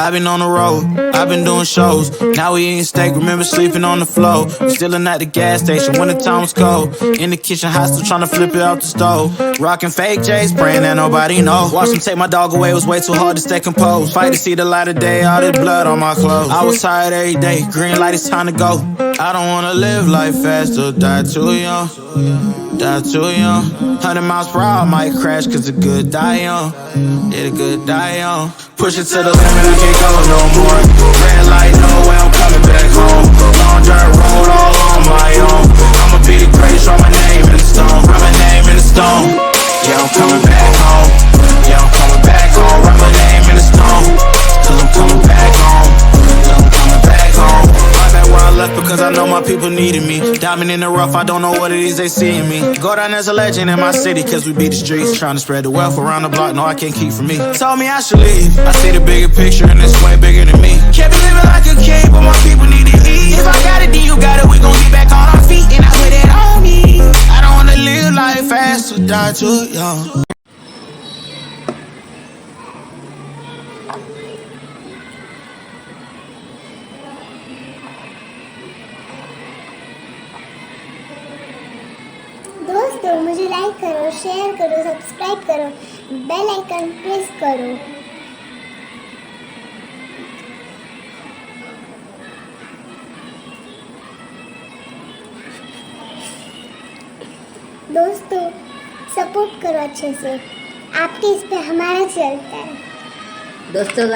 I've been on the road, I've been doing shows. Now we eating steak, remember sleeping on the floor. Stealing at the gas station when the time was cold. In the kitchen, hot still trying to flip it out the stove. Rocking fake J's, praying that nobody know. Watch them take my dog away, it was way too hard to stay composed. Fight to see the light of day, all this blood on my clothes. I was tired every day, green light, it's time to go. I don't wanna live life fast or die too young. Die too young. 100 miles per hour, might crash cause the good die young. Yeah, the good die young. Push it to the limit, I can't go no more. Red light, no way, I'm coming back home. Long dirt road, all on my own. I'ma be the greatest, write my name in the stone. Write my name in the stone. Yeah, I'm coming back home. Yeah, I'm coming back home. Write my name in the stone. Cause I'm coming back home. Yeah, I'm coming back home. My bad where I left because I know my people needed me. Diamond in the rough, I don't know what it is they see in me. Go down as a legend in my city cause we beat the streets. Trying to spread the wealth around the block, no I can't keep from me. Told me I should leave, I see the bigger picture and it's way bigger than me. Can't be living like a king, but my people need to eat. If I got it, then you got it, we gon' get back on our feet. And I put it on me. I don't wanna live life fast or die too young. दोस्तों मुझे like करो, share करो, subscribe करो, bell icon press करो। दोस्तों support करो अच्छे से, आपके इस पे हमारा चलता है। दोस्तों